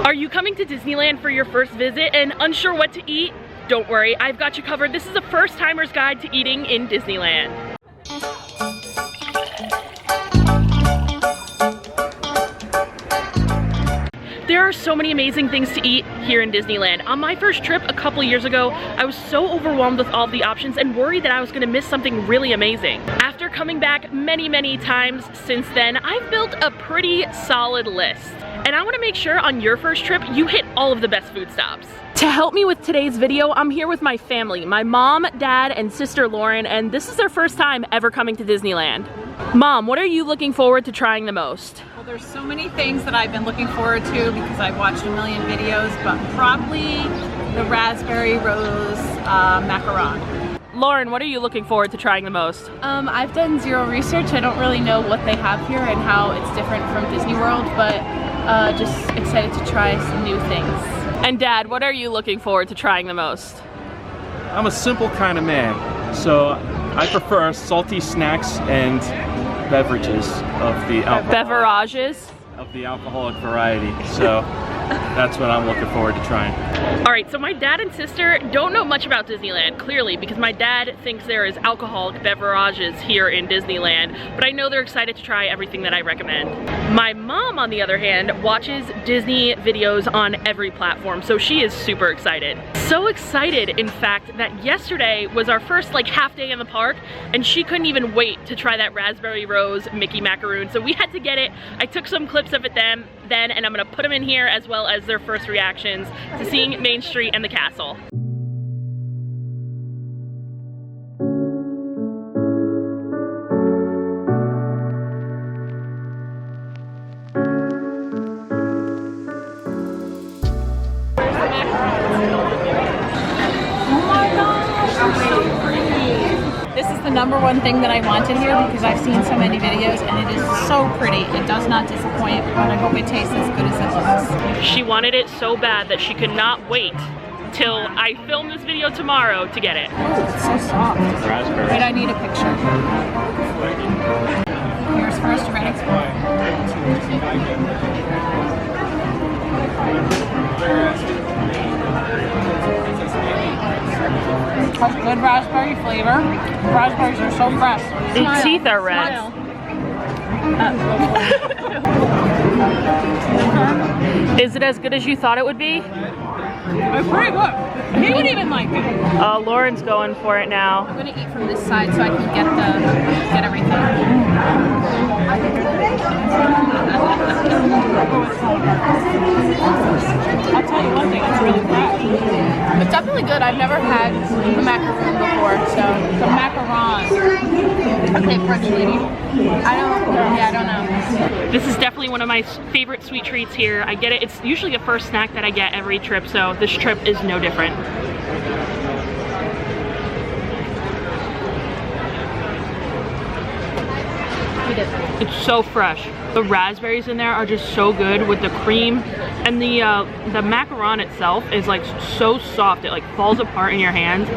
Are you coming to Disneyland for your first visit and unsure what to eat? Don't worry, I've got you covered. This is a first-timer's guide to eating in Disneyland. There are so many amazing things to eat here in Disneyland. On my first trip a couple years ago, I was so overwhelmed with all the options and worried that I was gonna miss something really amazing. After coming back many times since then, I've built a pretty solid list. And I wanna make sure on your first trip, you hit all of the best food stops. To help me with today's video, I'm here with my family, my mom, dad, and sister Lauren, and this is their first time ever coming to Disneyland. Mom, what are you looking forward to trying the most? Well, there's so many things that I've been looking forward to because I've watched a million videos, but probably the raspberry rose macaron. Lauren, what are you looking forward to trying the most? I've done zero research. I don't really know what they have here and how it's different from Disney World, but just excited to try some new things. And Dad, what are you looking forward to trying the most? I'm a simple kind of man, so I prefer salty snacks and beverages of the alcoholic variety. So that's what I'm looking forward to trying. All right, so my dad and sister don't know much about Disneyland, clearly, because my dad thinks there is alcoholic beverages here in Disneyland, but I know they're excited to try everything that I recommend. My mom, on the other hand, watches Disney videos on every platform, so she is super excited. So excited, in fact, that yesterday was our first half day in the park, and she couldn't even wait to try that raspberry rose Mickey macaroon, so we had to get it. I took some clips of it then, and I'm gonna put them in here as well as their first reactions to seeing Main Street and the castle. This is the #1 thing that I wanted here because I've seen so many videos and it is so pretty. It does not disappoint, but I hope it tastes as good as it looks. She wanted it so bad that she could not wait till I film this video tomorrow to get it. Oh, it's so soft. Raspberry. Wait, I need a picture. Here's first, ready? Has good raspberry flavor. Raspberries are so fresh. The Smile. teeth are red. Smile. Is it as good as you thought it would be? It's pretty good. He would even like it. Lauren's going for it now. I'm gonna eat from this side so I can get everything. I'll tell you one thing, it's really fresh. It's definitely good. I've never had a macaroon before, so The macaron. okay, French lady. I don't know. This is definitely one of my favorite sweet treats here. I get it. It's usually the first snack that I get every trip, so this trip is no different. It's so fresh. The raspberries in there are just so good with the cream, and the macaron itself is so soft. It falls apart in your hand.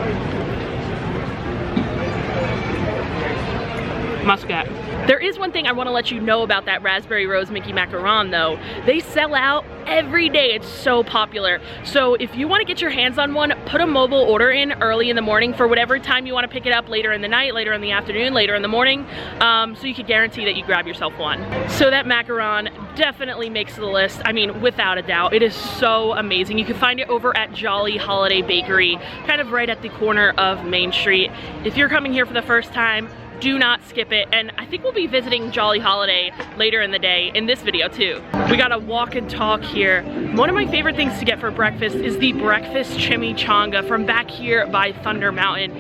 Must get. There is one thing I want to let you know about that raspberry rose Mickey macaron though. They sell out every day. It's so popular. So if you want to get your hands on one, put a mobile order in early in the morning for whatever time you want to pick it up, later in the night, later in the afternoon, later in the morning, so you can guarantee that you grab yourself one. So that macaron definitely makes the list. I mean, without a doubt. It is so amazing. You can find it over at Jolly Holiday Bakery, kind of right at the corner of Main Street. If you're coming here for the first time, do not skip it, and I think we'll be visiting Jolly Holiday later in the day in this video too. We got a walk and talk here. One of my favorite things to get for breakfast is the breakfast chimichanga from back here by Thunder Mountain.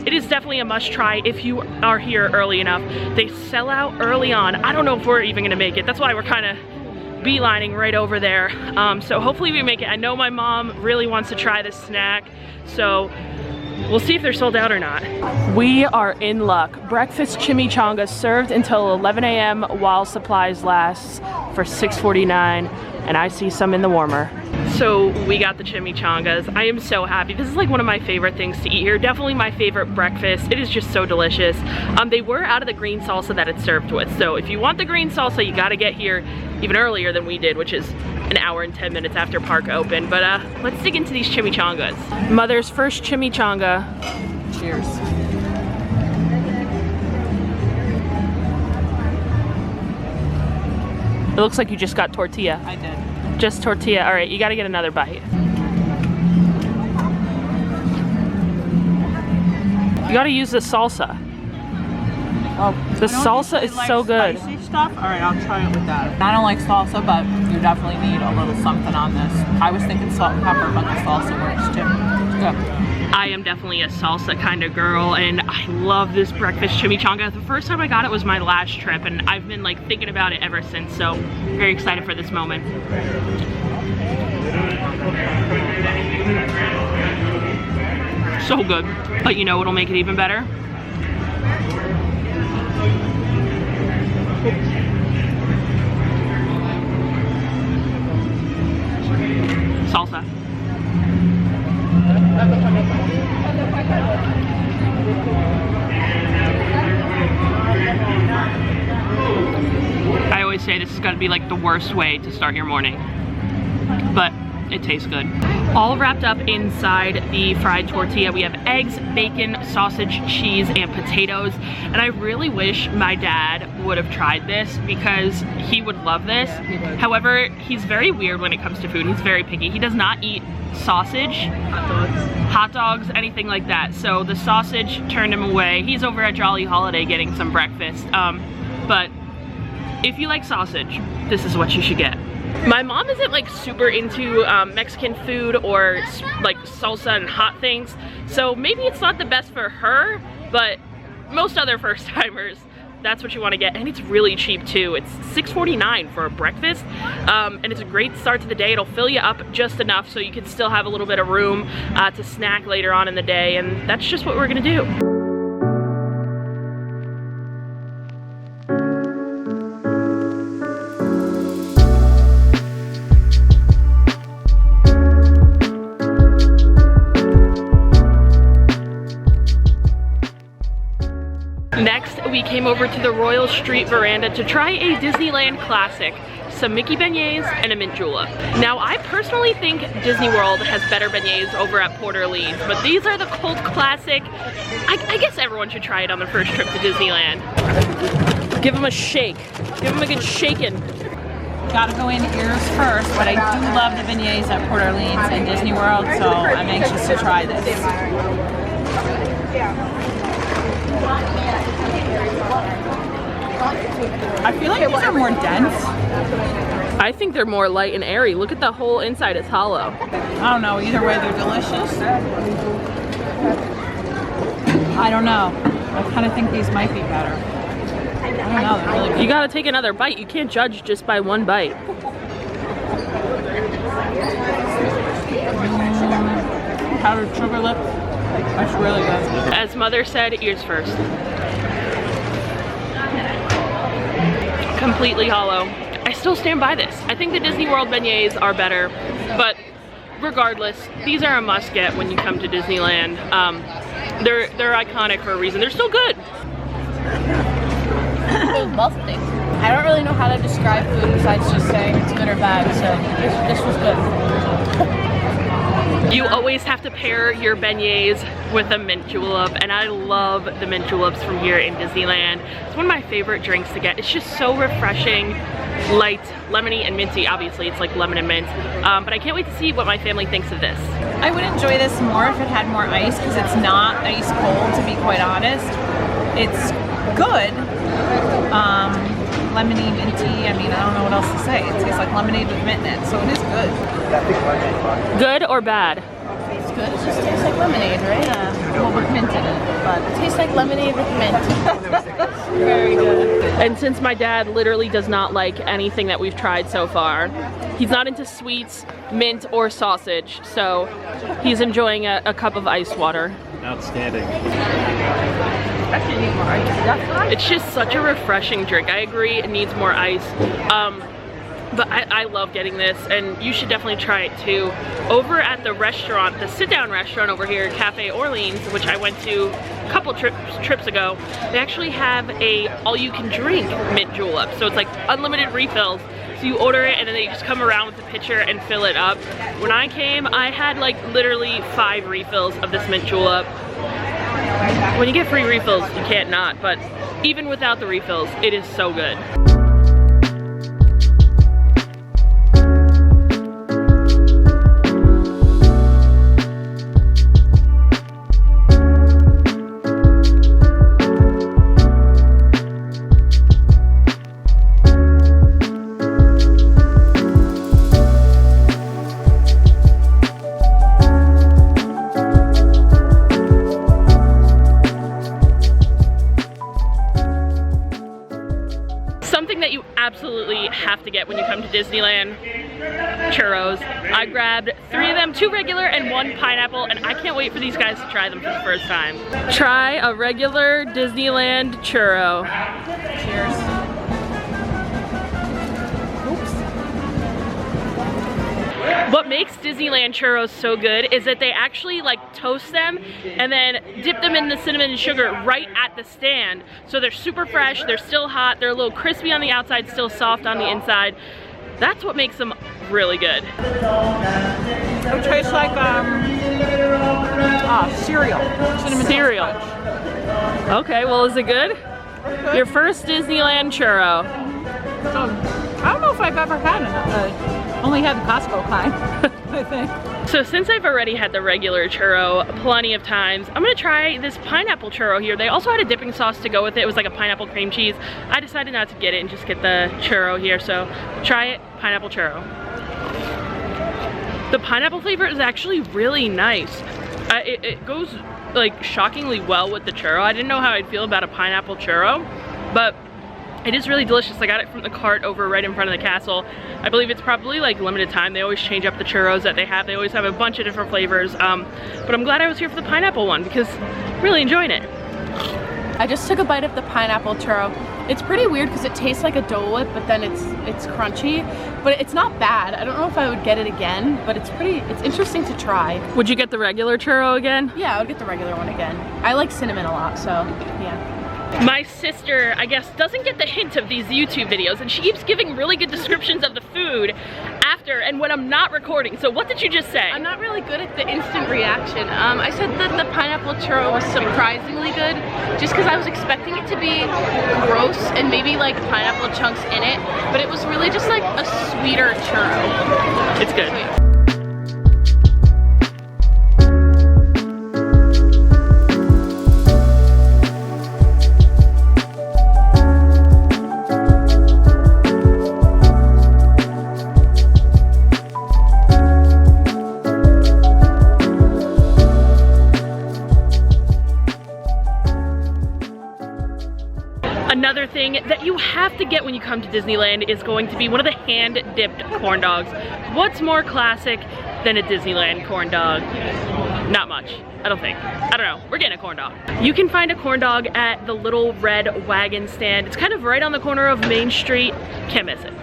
It is definitely a must try if you are here early enough. They sell out early on. I don't know if we're even gonna make it. That's why we're kind of beelining right over there. So hopefully we make it. I know my mom really wants to try this snack, so we'll see if they're sold out or not. We are in luck. Breakfast chimichanga served until 11 a.m. while supplies last for $6.49, and I see some in the warmer. So we got the chimichangas. I am so happy. This is one of my favorite things to eat here. Definitely my favorite breakfast. It is just so delicious. They were out of the green salsa that it's served with. So if you want the green salsa, you gotta get here even earlier than we did, which is an hour and 10 minutes after park open. But let's dig into these chimichangas. Mother's first chimichanga. Cheers. It looks like you just got tortilla. I did. Just tortilla. All right, you gotta get another bite. You gotta use the salsa. Oh, The salsa is so good. Spicy stuff? All right, I'll try it with that. I don't like salsa, but you definitely need a little something on this. I was thinking salt and pepper, but the salsa works too. It's good. I am definitely a salsa kind of girl, and I love this breakfast chimichanga. The first time I got it was my last trip, and I've been like thinking about it ever since, so very excited for this moment. So good. But you know what'll make it even better? Salsa. I always say this is gonna be like the worst way to start your morning, but it tastes good. All wrapped up inside the fried tortilla, we have eggs, bacon, sausage, cheese, and potatoes. And I really wish my dad would have tried this because he would love this. However, he's very weird when it comes to food. He's very picky. He does not eat sausage, hot dogs, anything like that. So the sausage turned him away. He's over at Jolly Holiday getting some breakfast. But if you like sausage, this is what you should get. My mom isn't like super into Mexican food or like salsa and hot things, so maybe it's not the best for her, but most other first timers, that's what you want to get. And it's really cheap too. It's $6.49 for a breakfast, and it's a great start to the day. It'll fill you up just enough so you can still have a little bit of room to snack later on in the day, and that's just what we're gonna do. Next, we came over to the Royal Street Veranda to try a Disneyland classic, some Mickey beignets and a mint julep. Now, I personally think Disney World has better beignets over at Port Orleans, but these are the cult classic. I guess everyone should try it on their first trip to Disneyland. Give them a shake. Give them a good shaking. Gotta go in ears first, but I do love the beignets at Port Orleans and Disney World, so I'm anxious to try this. I feel like these are more dense. I think they're more light and airy. Look at the whole inside, it's hollow. I don't know, either way they're delicious. I don't know. I kind of think these might be better. I don't know, they're really good. You gotta take another bite. You can't judge just by one bite. Powdered sugar lips. That's really good. As Mother said, ears first. Completely hollow. I still stand by this. I think the Disney World beignets are better, but regardless, these are a must get when you come to Disneyland. They're iconic for a reason. They're still good. It was lovely. I don't really know how to describe food besides just saying it's good or bad, so this was good. You always have to pair your beignets with a mint julep, and I love the mint juleps from here in Disneyland. It's one of my favorite drinks to get. It's just so refreshing, light, lemony, and minty. Obviously, it's like lemon and mint, but I can't wait to see what my family thinks of this. I would enjoy this more if it had more ice, because it's not ice cold, to be quite honest. It's good. Lemony, minty, I mean, I don't know what else to say. It tastes like lemonade with mint in it, so it is good. Good or bad? It's good. It just tastes like lemonade, right? Yeah, well, with mint in it. But it tastes like lemonade with mint. Very good. And since my dad literally does not like anything that we've tried so far, he's not into sweets, mint, or sausage, so he's enjoying a cup of ice water. Outstanding. It's just such a refreshing drink. I agree, it needs more ice. But I love getting this, and you should definitely try it too. Over at the restaurant, the sit-down restaurant over here, Cafe Orleans, which I went to a couple trips ago, they actually have a all-you-can-drink mint julep. So it's like unlimited refills. So you order it and then they just come around with the pitcher and fill it up. When I came, I had like literally 5 refills of this mint julep. When you get free refills, you can't not, but even without the refills, it is so good. Something that you absolutely have to get when you come to Disneyland, churros. I grabbed 3 of them, 2 regular and 1 pineapple, and I can't wait for these guys to try them for the first time. Try a regular Disneyland churro. Cheers. What makes Disneyland churros so good is that they actually like toast them and then dip them in the cinnamon and sugar right at the stand. So they're super fresh, they're still hot, they're a little crispy on the outside, still soft on the inside. That's what makes them really good. It tastes like cereal. Cinnamon Cereal. Toast Okay, well, is it good? Your first Disneyland churro. So, I don't know if I've ever had it. Only had the Costco kind, I think. So since I've already had the regular churro plenty of times, I'm gonna try this pineapple churro here. They also had a dipping sauce to go with it. It was like a pineapple cream cheese. I decided not to get it and just get the churro here. So try it, pineapple churro. The pineapple flavor is actually really nice. It goes like shockingly well with the churro. I didn't know how I'd feel about a pineapple churro, but it is really delicious. I got it from the cart over right in front of the castle. I believe it's probably like limited time. They always change up the churros that they have. They always have a bunch of different flavors. But I'm glad I was here for the pineapple one because I'm really enjoying it. I just took a bite of the pineapple churro. It's pretty weird because it tastes like a Dole Whip, but then it's crunchy. But it's not bad. I don't know if I would get it again, but it's interesting to try. Would you get the regular churro again? Yeah, I would get the regular one again. I like cinnamon a lot, so yeah. My sister, I guess, doesn't get the hint of these YouTube videos, and she keeps giving really good descriptions of the food after and when I'm not recording. So what did you just say? I'm not really good at the instant reaction. I said that the pineapple churro was surprisingly good, just because I was expecting it to be gross and maybe like pineapple chunks in it, but it was really just like a sweeter churro. It's good. Sweet. Another thing that you have to get when you come to Disneyland is going to be one of the hand-dipped corn dogs. What's more classic than a Disneyland corn dog? Not much, I don't think. I don't know, we're getting a corn dog. You can find a corn dog at the Little Red Wagon stand. It's kind of right on the corner of Main Street. Can't miss it.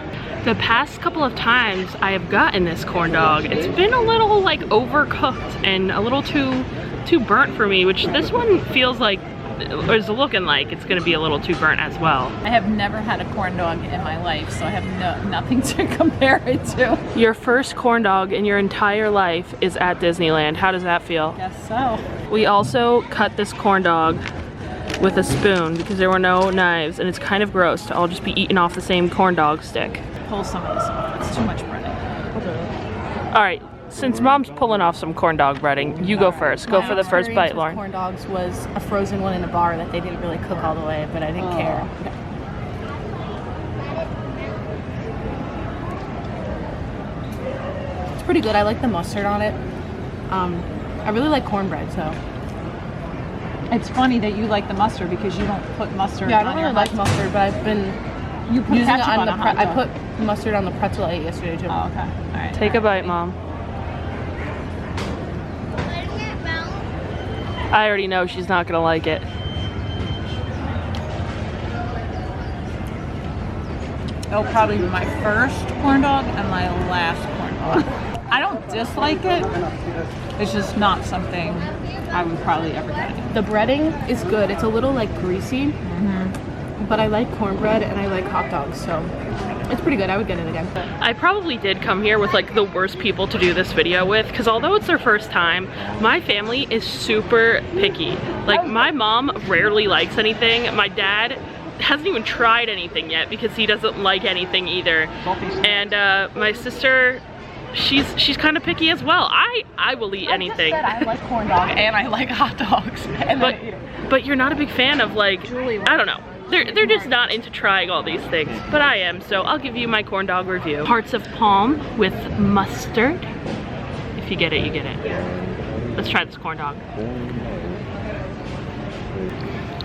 The past couple of times I have gotten this corn dog, it's been a little like overcooked and a little too burnt for me, which this one feels like is looking like it's gonna be a little too burnt as well. I have never had a corn dog in my life, so I have nothing to compare it to. Your first corn dog in your entire life is at Disneyland. How does that feel? Guess so. We also cut this corn dog with a spoon because there were no knives, and it's kind of gross to all just be eating off the same corn dog stick. Pull some of this off. It's too much breading. All right, since Mom's pulling off some corn dog breading, you go first. Go for the first bite, Lauren. Corn dogs was a frozen one in a bar that they didn't really cook all the way, but I didn't care. It's pretty good. I like the mustard on it. I really like cornbread, so. It's funny that you like the mustard because you don't put mustard Yeah, I on don't your really like mustard, but I've been You put using it ketchup on on the a hot I dog. put mustard on the pretzel I ate yesterday too. Oh, okay. All right. Take a bite, Mom. I already know she's not gonna like it. It'll probably be my first corn dog and my last corn dog. I don't dislike it. It's just not something I would probably ever get. The breading is good. It's a little like greasy, but I like cornbread and I like hot dogs, so it's pretty good. I would get it again. I probably did come here with like the worst people to do this video with, because although it's their first time, my family is super picky. Like my mom rarely likes anything. My dad hasn't even tried anything yet because he doesn't like anything either. And my sister, she's kind of picky as well. I will eat anything. I like corn dog and I like hot dogs. And but you're not a big fan of like, I don't know. They're just not into trying all these things, but I am, so I'll give you my corn dog review. Hearts of palm with mustard. If you get it, you get it. Let's try this corn dog.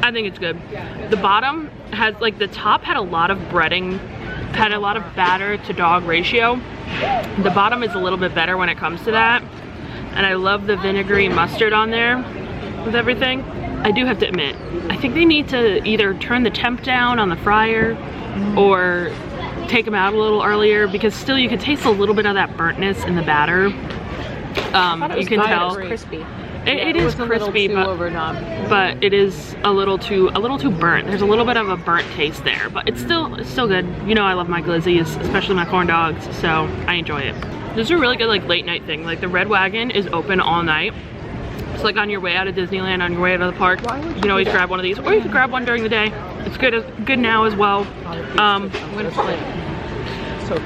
I think it's good. The bottom has, like the top had a lot of breading, had a lot of batter to dog ratio. The bottom is a little bit better when it comes to that. And I love the vinegary mustard on there with everything. I do have to admit, I think they need to either turn the temp down on the fryer or take them out a little earlier, because still you can taste a little bit of that burntness in the batter. You can tell. Crispy. It is crispy, but it is a little too burnt. There's a little bit of a burnt taste there, but it's still good. You know I love my glizzies, especially my corn dogs, so I enjoy it. This is a really good like late night thing. Like the Red Wagon is open all night. It's like on your way out of Disneyland, on your way out of the park, you can always grab one of these, or you can grab one during the day. It's good now as well.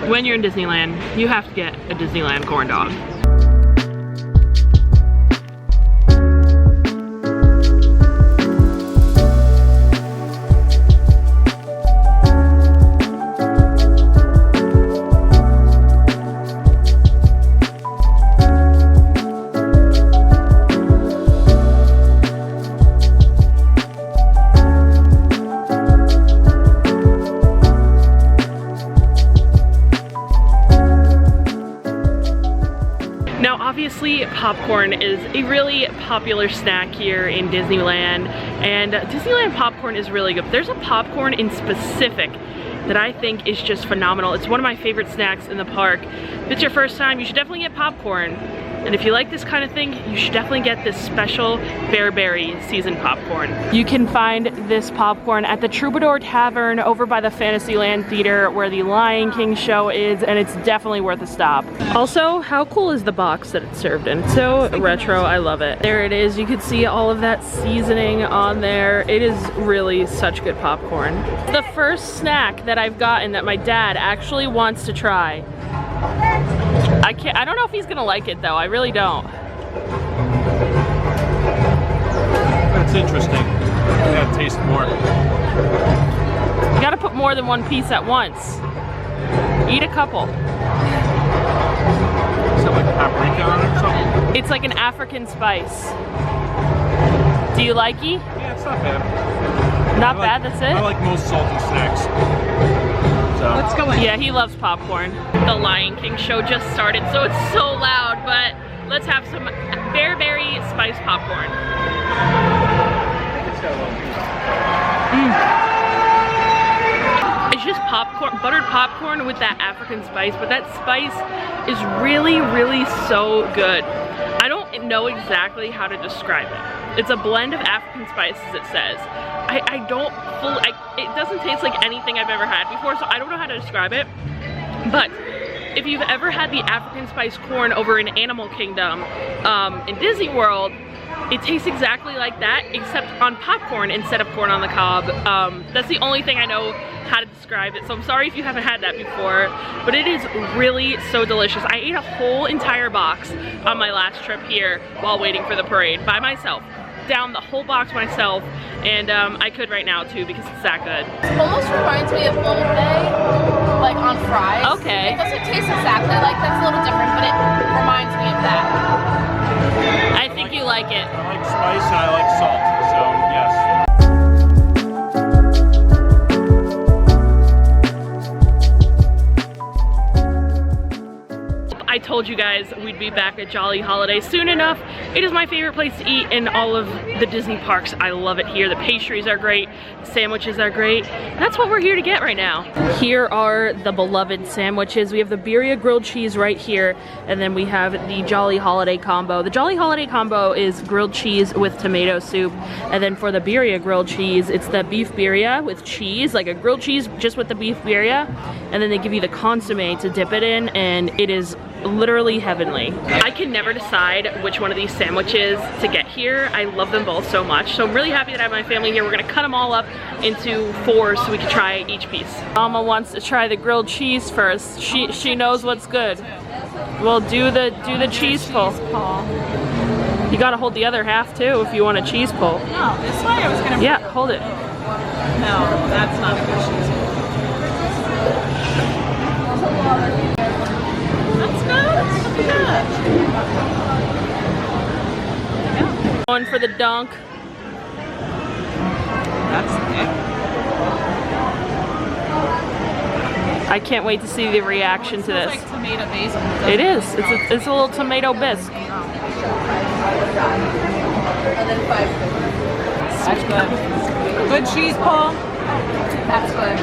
When you're in Disneyland, you have to get a Disneyland corn dog. Obviously, popcorn is a really popular snack here in Disneyland, and Disneyland popcorn is really good. There's a popcorn in specific that I think is just phenomenal. It's one of my favorite snacks in the park. If it's your first time, you should definitely get popcorn. And if you like this kind of thing, you should definitely get this special Bearberry seasoned popcorn. You can find this popcorn at the Troubadour Tavern over by the Fantasyland Theater where the Lion King show is, and it's definitely worth a stop. Also, how cool is the box that it's served in? It's so retro, I love it. There it is, you can see all of that seasoning on there. It is really such good popcorn. It's the first snack that I've gotten that my dad actually wants to try. I don't know if he's gonna like it though, I really don't. That's interesting. I gotta taste more. You gotta put more than one piece at once. Eat a couple. Is that like paprika on it or something? It's like an African spice. Do you like it? Yeah, it's not bad. Not bad, that's it? I like most salty snacks. So. Let's go in. Yeah, he loves popcorn. The Lion King show just started, so it's so loud, but let's have some Bearberry spice popcorn. It's just popcorn, buttered popcorn with that African spice, but that spice is really, really so good. I don't know exactly how to describe it. It's a blend of African spices, it says. I don't fully, it doesn't taste like anything I've ever had before, so I don't know how to describe it. But if you've ever had the African spice corn over in Animal Kingdom in Disney World, it tastes exactly like that, except on popcorn instead of corn on the cob. That's the only thing I know how to describe it, so I'm sorry if you haven't had that before, but it is really so delicious. I ate a whole entire box on my last trip here while waiting for the parade by myself. Down the whole box myself, and I could right now too because it's that good. It almost reminds me of Old Bay, like on fries. Okay. It doesn't taste exactly like that's a little different, but it reminds me of that. I think you like it. I like spice and I like salt, so yes. I told told you guys we'd be back at Jolly Holiday soon enough. It is my favorite place to eat in all of the Disney parks. I love it here. The pastries are great, the sandwiches are great. That's what we're here to get right now. Here are the beloved sandwiches. We have the birria grilled cheese right here, and then we have the Jolly Holiday combo. The Jolly Holiday combo is grilled cheese with tomato soup, and then for the birria grilled cheese, it's the beef birria with cheese, like a grilled cheese just with the beef birria, and then they give you the consomme to dip it in, and it is literally heavenly. I can never decide which one of these sandwiches to get here. I love them both so much, so I'm really happy that I have my family here. We're gonna cut them all up into 4 so we can try each piece. Mama wants to try the grilled cheese first. She knows what's good. Well, do the cheese pull. You gotta hold the other half too if you want a cheese pull. No, this way I was gonna. Yeah, hold it. No, that's not a good cheese pull. That's good. One for the dunk. That's it. I can't wait to see the reaction to this. It's like tomato basil. It is. It's a little tomato bisque. That's good. Good cheese pull. That's good.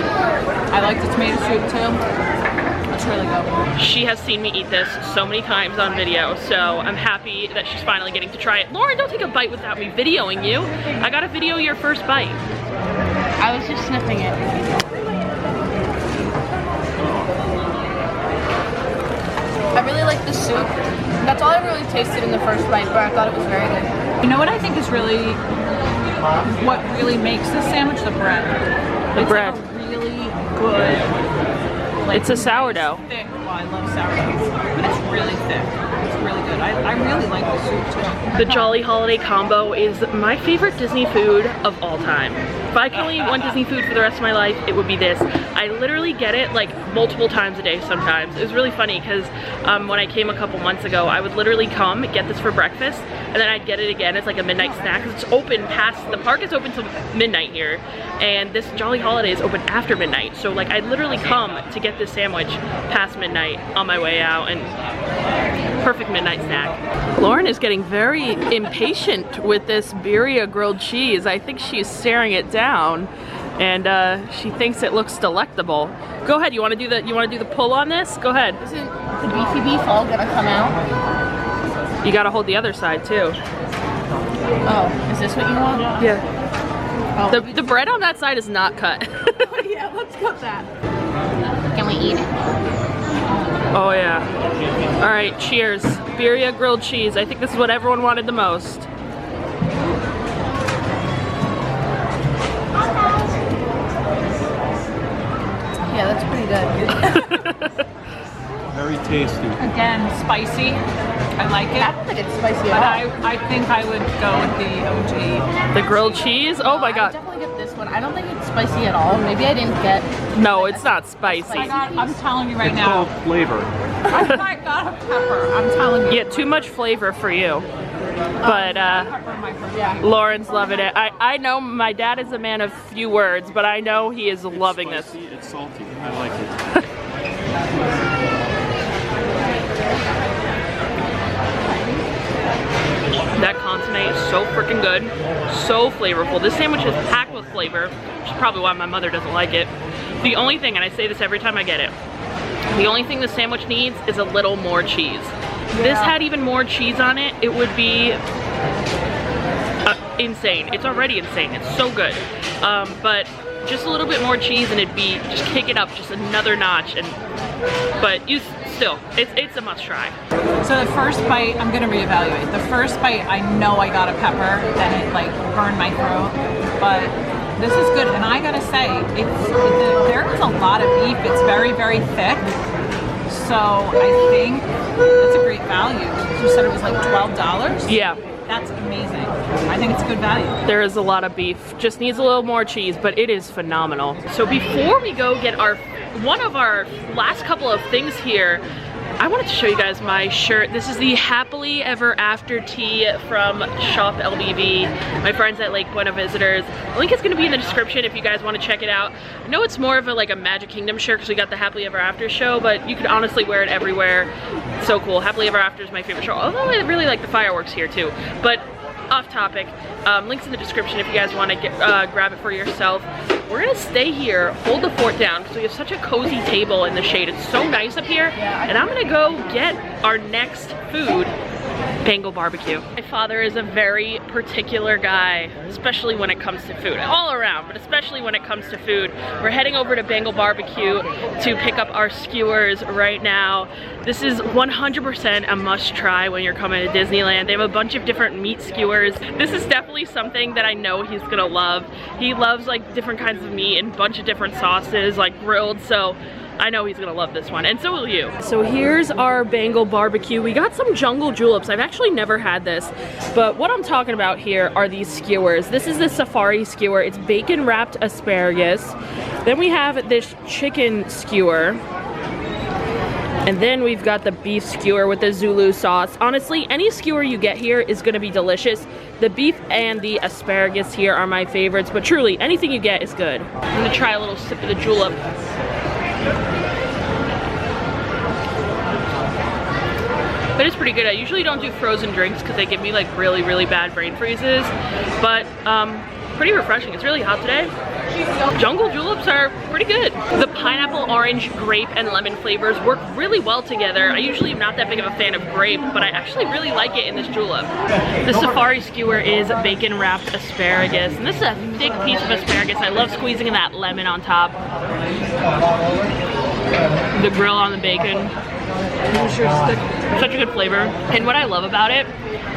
I like the tomato soup too. That's really good. She has seen me eat this so many times on video, so I'm happy that she's finally getting to try it. Lauren, don't take a bite without me videoing you. I gotta video your first bite. I was just sniffing it. I really like the soup. That's all I really tasted in the first bite, but I thought it was very good. You know what I think is really, what really makes this sandwich? The bread. The bread. Like a really good. Like, It's a sourdough. Thick. Well, I love sourdough, but it's really thick. It's really good. I really like the soup too. The Jolly Holiday combo is my favorite Disney food of all time. If I could only eat one Disney food for the rest of my life, it would be this. I literally get it like multiple times a day sometimes. It was really funny because when I came a couple months ago, I would literally come, get this for breakfast, and then I'd get it again. It's like a midnight snack. It's open past, the park is open till midnight here, and this Jolly Holiday is open after midnight. So like I'd literally come to get this sandwich past midnight on my way out, and perfect midnight snack. Lauren is getting very impatient with this birria grilled cheese. I think she's staring it down, and she thinks it looks delectable. Go ahead. You want to do the pull on this? Go ahead. Isn't the beefy beef all gonna come out? You got to hold the other side too. Oh, is this what you want? Yeah. Oh. The bread on that side is not cut. Yeah, let's cut that. Can we eat it? Oh yeah. All right, cheers. Birria grilled cheese. I think this is what everyone wanted the most. Yeah, that's pretty good. Very tasty. Again, spicy. I like it. I don't think it's spicy But at all. I think I would go with the OG. The grilled cheese? Oh my I god. definitely get this one. I don't think it's spicy at all. Maybe I didn't get. No, it's not spicy. I'm telling you right It's now. called flavor. I got a pepper. I'm telling you. Yeah, too much flavor for you. But Pepper, my friend. Yeah. Lauren's loving it. I know my dad is a man of few words, but I know he is loving this. Spicy, it's salty. I like it. That consomme is so freaking good, so flavorful. This sandwich is packed with flavor, which is probably why my mother doesn't like it. The only thing, and I say this every time I get it, the only thing the sandwich needs is a little more cheese. If this had even more cheese on it, it would be insane. It's already insane. It's so good. But just a little bit more cheese and it'd be, just kick it up just another notch. But still, it's a must try. So the first bite, I'm gonna reevaluate. The first bite, I know I got a pepper, then it like burned my throat. But this is good, and I gotta say, there is a lot of beef. It's very, very thick. So I think it's a great value. You said it was like $12? Yeah. That's amazing. I think it's good value. There is a lot of beef. Just needs a little more cheese, but it is phenomenal. So before we go get one of our last couple of things here, I wanted to show you guys my shirt. This is the Happily Ever After tee from Shop LBV. My friends at Lake Buena Visitors. The link is gonna be in the description if you guys wanna check it out. I know it's more of a like a Magic Kingdom shirt because we got the Happily Ever After show, but you could honestly wear it everywhere. It's so cool. Happily Ever After is my favorite show, although I really like the fireworks here too. But off topic, links in the description if you guys want to grab it for yourself. We're gonna stay here, hold the fort down, because we have such a cozy table in the shade. It's so nice up here, and I'm gonna go get our next food, Bengal BBQ. My father is a very particular guy, especially when it comes to food. All around, but especially when it comes to food. We're heading over to Bengal BBQ to pick up our skewers right now. This is 100% a must try when you're coming to Disneyland. They have a bunch of different meat skewers. This is definitely something that I know he's gonna love. He loves like different kinds of meat and a bunch of different sauces, like grilled, so I know he's gonna love this one, and so will you. So here's our Bengal BBQ. We got some jungle juleps. I've actually never had this, but what I'm talking about here are these skewers. This is the safari skewer. It's bacon wrapped asparagus. Then we have this chicken skewer. And then we've got the beef skewer with the Zulu sauce. Honestly, any skewer you get here is gonna be delicious. The beef and the asparagus here are my favorites, but truly, anything you get is good. I'm gonna try a little sip of the julep. But it's pretty good. I usually don't do frozen drinks because they give me like really, really bad brain freezes, but pretty refreshing. It's really hot today. Jungle juleps are pretty good. The pineapple, orange, grape, and lemon flavors work really well together. I usually am not that big of a fan of grape, but I actually really like it in this julep. The safari skewer is bacon wrapped asparagus, and this is a thick piece of asparagus. I love squeezing in that lemon on top. The grill on the bacon. Such a good flavor. And what I love about it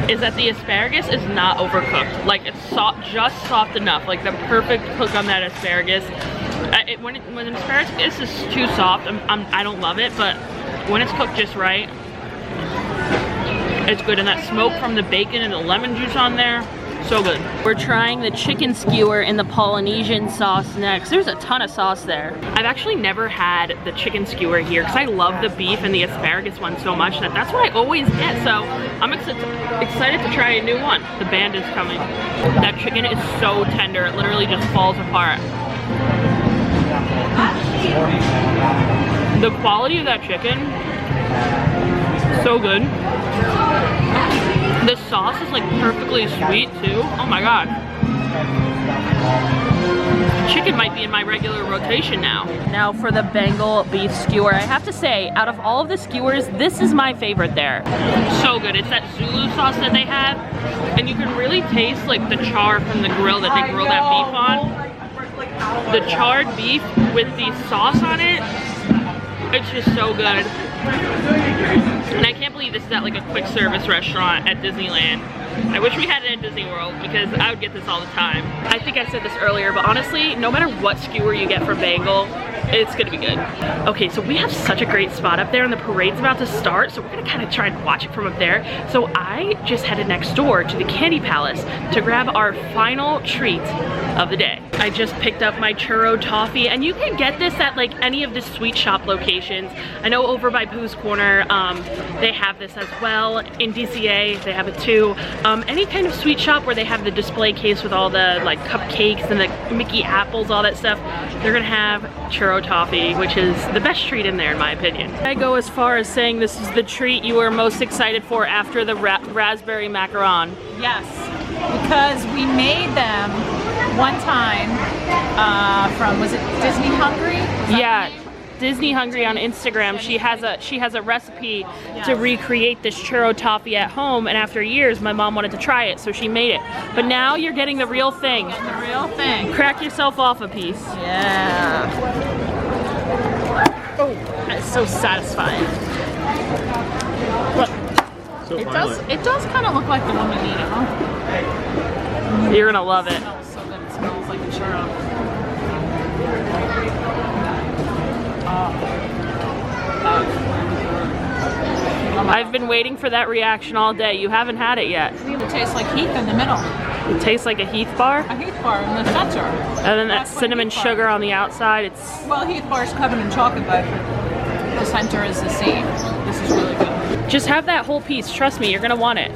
is that the asparagus is not overcooked. Like it's soft, just soft enough, like the perfect cook on that asparagus. When an asparagus is too soft, I don't love it, but when it's cooked just right, it's good. And that smoke from the bacon and the lemon juice on there, so good. We're trying the chicken skewer in the Polynesian sauce next. There's a ton of sauce there. I've actually never had the chicken skewer here because I love the beef and the asparagus one so much that that's what I always get. So I'm excited to try a new one. The band is coming. That chicken is so tender. It literally just falls apart. The quality of that chicken, so good. The sauce is like perfectly sweet too. Oh my god. Chicken might be in my regular rotation now. Now for the Bengal beef skewer. I have to say, out of all of the skewers, this is my favorite there. So good. It's that Zulu sauce that they have, and you can really taste like the char from the grill that they grill that beef on. The charred beef with the sauce on it, it's just so good. And I can't believe this is at like a quick service restaurant at Disneyland. I wish we had it at Disney World because I would get this all the time. I think I said this earlier, but honestly, no matter what skewer you get from Bengal, it's gonna be good. Okay, so we have such a great spot up there and the parade's about to start, so we're gonna kind of try and watch it from up there. So I just headed next door to the Candy Palace to grab our final treat of the day. I just picked up my Churro Toffee, and you can get this at like any of the sweet shop locations. I know over by Pooh's Corner, they have this as well. In DCA, they have it too. Any kind of sweet shop where they have the display case with all the like cupcakes and the Mickey apples, all that stuff, they're gonna have Churro Toffee, which is the best treat in there in my opinion. I go as far as saying this is the treat you were most excited for after the raspberry macaron. Yes, because we made them one time from, was it Disney Hungry? Yeah, Disney Hungry on Instagram. She has a recipe to recreate this Churro Toffee at home, and after years my mom wanted to try it, so she made it. But now you're getting the real thing. The real thing. Crack yourself off a piece. Yeah. Oh, that's so satisfying. Look, So it does kind of look like the one we needed, huh? You're gonna love it. It smells so good. It smells like a churro. I've been waiting for that reaction all day. You haven't had it yet. It tastes like Heath in the middle. It tastes like a Heath bar. A Heath bar in the center. And then that cinnamon sugar on the outside. It's Well, Heath bar is covered in chocolate, but this center is the same. This is really good. Just have that whole piece. Trust me, you're gonna want it.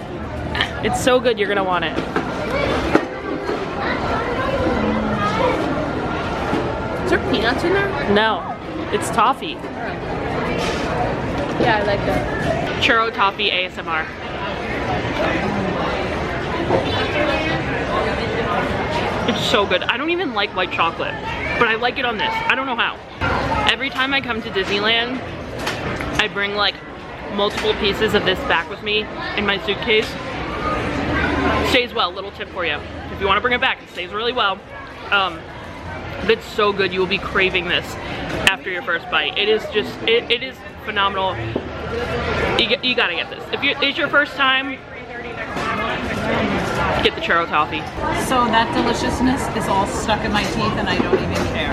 It's so good, you're gonna want it. Is there peanuts in there? No, it's toffee. Yeah, I like that. Churro toffee ASMR. It's so good. I don't even like white chocolate, but I like it on this. I don't know how. Every time I come to Disneyland, I bring like multiple pieces of this back with me in my suitcase. Stays well, little tip for you. If you want to bring it back, it stays really well. It's so good, you will be craving this after your first bite. It is just, it is phenomenal. You gotta get this. If it's your first time, get the churro toffee. So that deliciousness is all stuck in my teeth and I don't even care.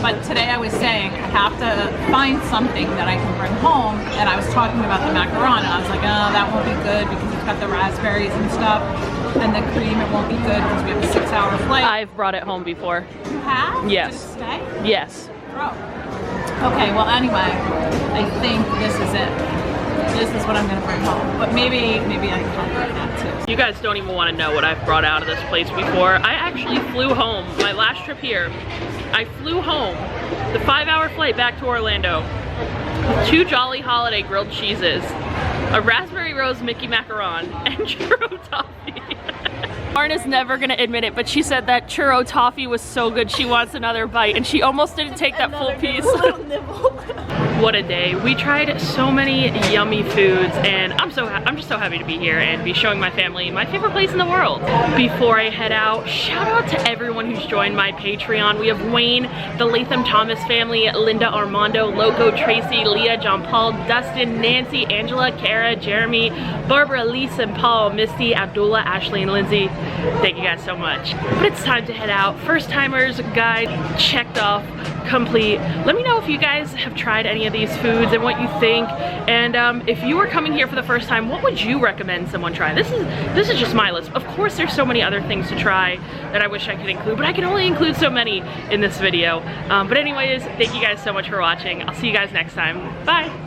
But today I was saying I have to find something that I can bring home, and I was talking about the macaron and I was like, oh, that won't be good because it's got the raspberries and stuff, and the cream, it won't be good because we have a 6-hour flight. I've brought it home before. You have? Yes. Did it stay? Yes. Oh. Okay, well anyway, I think this is it. This is what I'm gonna bring home. But maybe I can bring that too. You guys don't even want to know what I've brought out of this place before. I actually flew home, my last trip here, I flew home, the 5-hour flight back to Orlando, 2 Jolly Holiday grilled cheeses, a raspberry rose Mickey macaron, and churro toffee. Marna's never gonna admit it, but she said that churro toffee was so good she wants another bite, and she almost didn't take that full piece. What a day. We tried so many yummy foods, and I'm just so happy to be here and be showing my family my favorite place in the world. Before I head out, shout out to everyone who's joined my Patreon. We have Wayne, the Latham Thomas family, Linda, Armando, Loco, Tracy, Leah, John Paul, Dustin, Nancy, Angela, Kara, Jeremy, Barbara, Lisa, and Paul, Misty, Abdullah, Ashley, and Lindsay. Thank you guys so much. But it's time to head out. First timers guide checked off, complete. Let me know if you guys have tried any of these foods and what you think. And if you are coming here for the first time, what would you recommend someone try? This is just my list. Of course, there's so many other things to try that I wish I could include, but I can only include so many in this video. But anyways, thank you guys so much for watching. I'll see you guys next time. Bye.